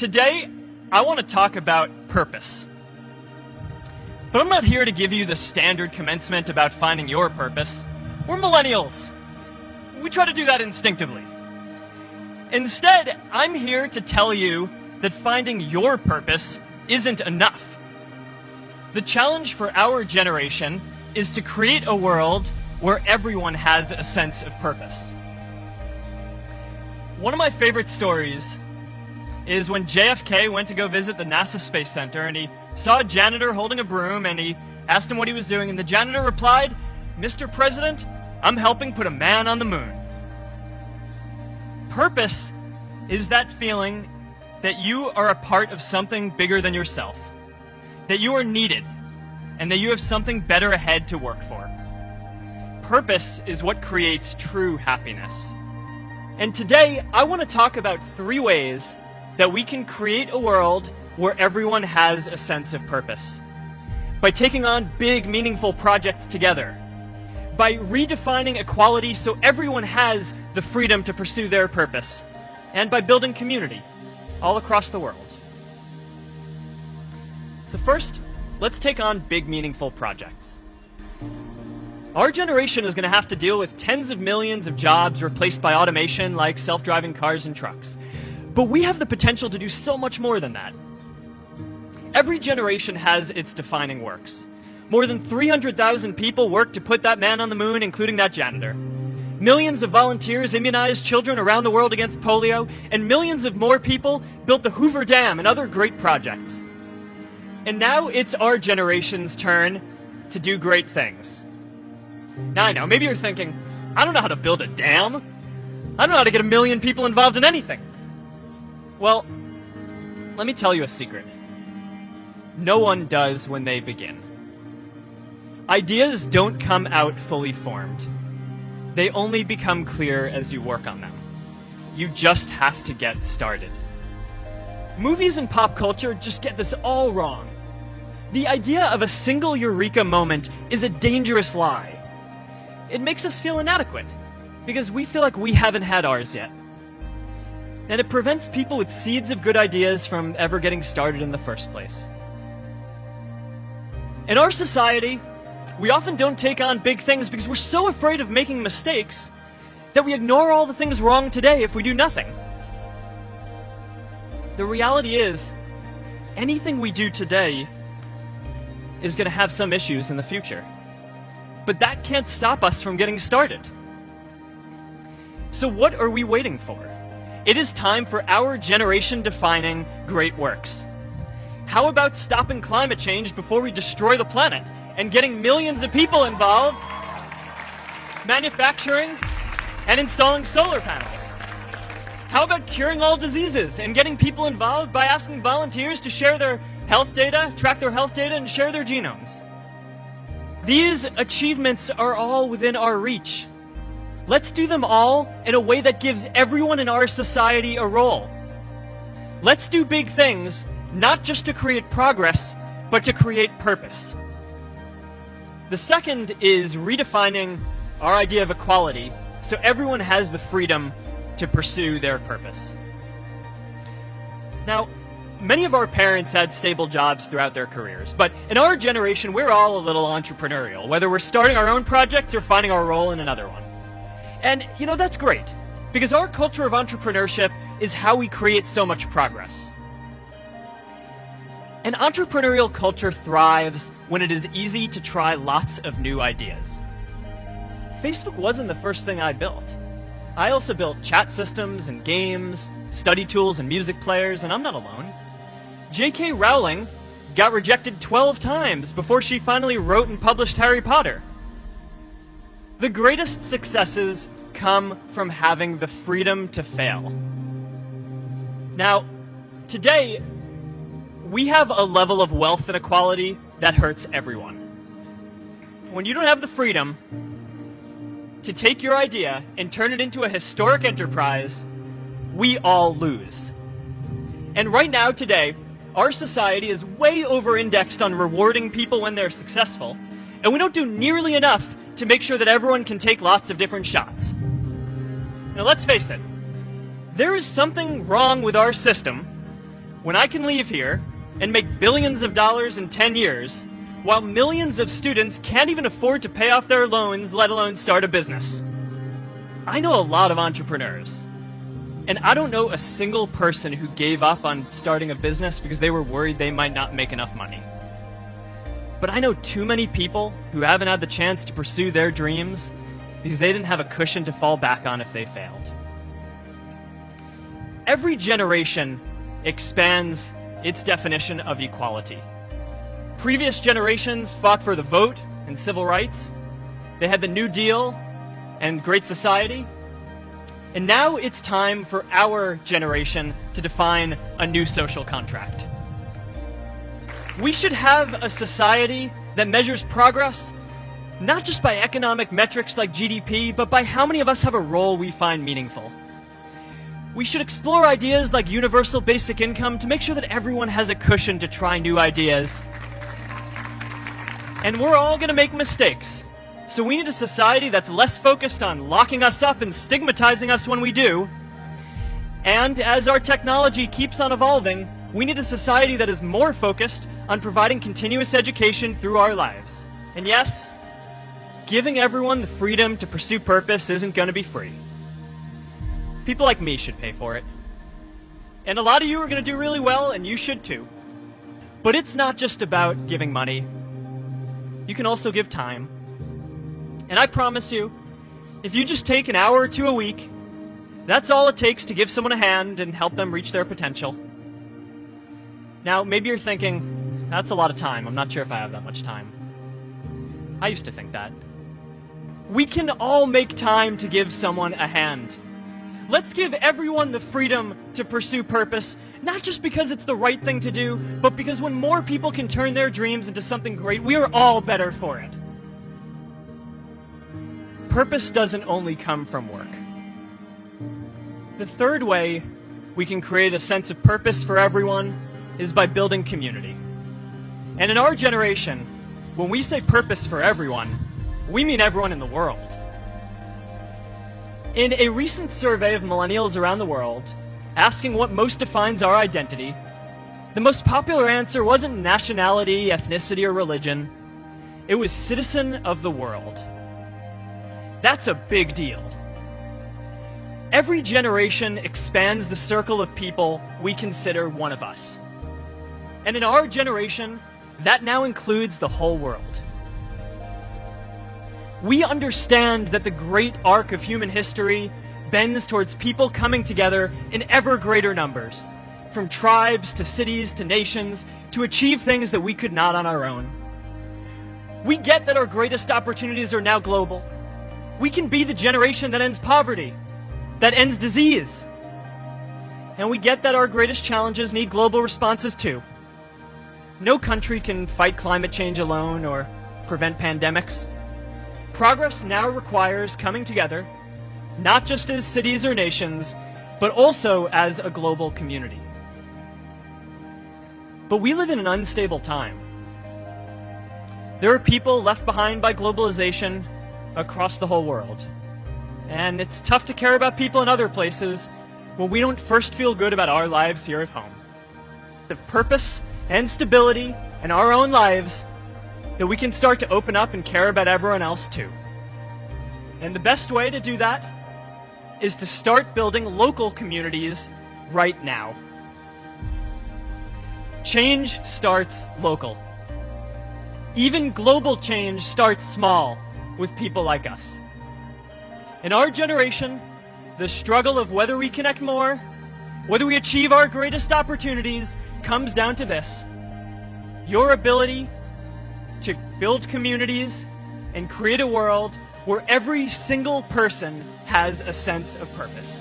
Today, I want to talk about purpose. But I'm not here to give you the standard commencement about finding your purpose. We're millennials. We try to do that instinctively. Instead, I'm here to tell you that finding your purpose isn't enough. The challenge for our generation is to create a world where everyone has a sense of purpose. One of my favorite stories is when JFK went to go visit the NASA Space Center, and he saw a janitor holding a broom, and he asked him what he was doing, and the janitor replied, "Mr. President, I'm helping put a man on the moon." Purpose is that feeling that you are a part of something bigger than yourself, that you are needed, and that you have something better ahead to work for. Purpose is what creates true happiness. And today, I want to talk about 3 ways that we can create a world where everyone has a sense of purpose. By taking on big, meaningful projects together. By redefining equality so everyone has the freedom to pursue their purpose. And by building community all across the world. So first, let's take on big, meaningful projects. Our generation is going to have to deal with tens of millions of jobs replaced by automation like self-driving cars and trucks. But we have the potential to do so much more than that. Every generation has its defining works. More than 300,000 people worked to put that man on the moon, including that janitor. Millions of volunteers immunized children around the world against polio, and millions of more people built the Hoover Dam and other great projects. And now it's our generation's turn to do great things. Now I know, maybe you're thinking, I don't know how to build a dam. I don't know how to get 1 million people involved in anything. Well, let me tell you a secret. No one does when they begin. Ideas don't come out fully formed. They only become clear as you work on them. You just have to get started. Movies and pop culture just get this all wrong. The idea of a single eureka moment is a dangerous lie. It makes us feel inadequate, because we feel like we haven't had ours yet. And it prevents people with seeds of good ideas from ever getting started in the first place. In our society, we often don't take on big things because we're so afraid of making mistakes that we ignore all the things wrong today if we do nothing. The reality is, anything we do today is going to have some issues in the future. But that can't stop us from getting started. So what are we waiting for? It is time for our generation-defining great works. How about stopping climate change before we destroy the planet and getting millions of people involved, manufacturing and installing solar panels? How about curing all diseases and getting people involved by asking volunteers to share their health data, track their health data, and share their genomes? These achievements are all within our reach. Let's do them all in a way that gives everyone in our society a role. Let's do big things, not just to create progress, but to create purpose. The second is redefining our idea of equality so everyone has the freedom to pursue their purpose. Now, many of our parents had stable jobs throughout their careers, but in our generation, we're all a little entrepreneurial, whether we're starting our own projects or finding our role in another one. And, that's great, because our culture of entrepreneurship is how we create so much progress. An entrepreneurial culture thrives when it is easy to try lots of new ideas. Facebook wasn't the first thing I built. I also built chat systems and games, study tools and music players, and I'm not alone. J.K. Rowling got rejected 12 times before she finally wrote and published Harry Potter. The greatest successes come from having the freedom to fail. Now, today, we have a level of wealth inequality that hurts everyone. When you don't have the freedom to take your idea and turn it into a historic enterprise, we all lose. And right now, today, our society is way over-indexed on rewarding people when they're successful, and we don't do nearly enough to make sure that everyone can take lots of different shots. Now let's face it, there is something wrong with our system when I can leave here and make billions of dollars in 10 years, while millions of students can't even afford to pay off their loans, let alone start a business? I know a lot of entrepreneurs, and I don't know a single person who gave up on starting a business because they were worried they might not make enough money. But I know too many people who haven't had the chance to pursue their dreams because they didn't have a cushion to fall back on if they failed. Every generation expands its definition of equality. Previous generations fought for the vote and civil rights. They had the New Deal and Great Society. And now it's time for our generation to define a new social contract. We should have a society that measures progress not just by economic metrics like GDP, but by how many of us have a role we find meaningful. We should explore ideas like universal basic income to make sure that everyone has a cushion to try new ideas. And we're all going to make mistakes. So we need a society that's less focused on locking us up and stigmatizing us when we do. And as our technology keeps on evolving, we need a society that is more focused on providing continuous education through our lives. And yes, giving everyone the freedom to pursue purpose isn't going to be free. People like me should pay for it. And a lot of you are going to do really well, and you should too. But it's not just about giving money. You can also give time. And I promise you, if you just take an hour or two a week, that's all it takes to give someone a hand and help them reach their potential. Now, maybe you're thinking, that's a lot of time. I'm not sure if I have that much time. I used to think that. We can all make time to give someone a hand. Let's give everyone the freedom to pursue purpose, not just because it's the right thing to do, but because when more people can turn their dreams into something great, we are all better for it. Purpose doesn't only come from work. The third way we can create a sense of purpose for everyone is by building community. And in our generation, when we say purpose for everyone, we mean everyone in the world. In a recent survey of millennials around the world, asking what most defines our identity, the most popular answer wasn't nationality, ethnicity, or religion. It was citizen of the world. That's a big deal. Every generation expands the circle of people we consider one of us. And in our generation, that now includes the whole world. We understand that the great arc of human history bends towards people coming together in ever greater numbers, from tribes to cities to nations, to achieve things that we could not on our own. We get that our greatest opportunities are now global. We can be the generation that ends poverty, that ends disease. And we get that our greatest challenges need global responses too. No country can fight climate change alone or prevent pandemics. Progress now requires coming together, not just as cities or nations, but also as a global community. But we live in an unstable time. There are people left behind by globalization across the whole world. And it's tough to care about people in other places when we don't first feel good about our lives here at home. The purpose and stability in our own lives, that we can start to open up and care about everyone else too. And the best way to do that is to start building local communities right now. Change starts local. Even global change starts small with people like us. In our generation, the struggle of whether we connect more, whether we achieve our greatest opportunities, comes down to this: your ability to build communities and create a world where every single person has a sense of purpose.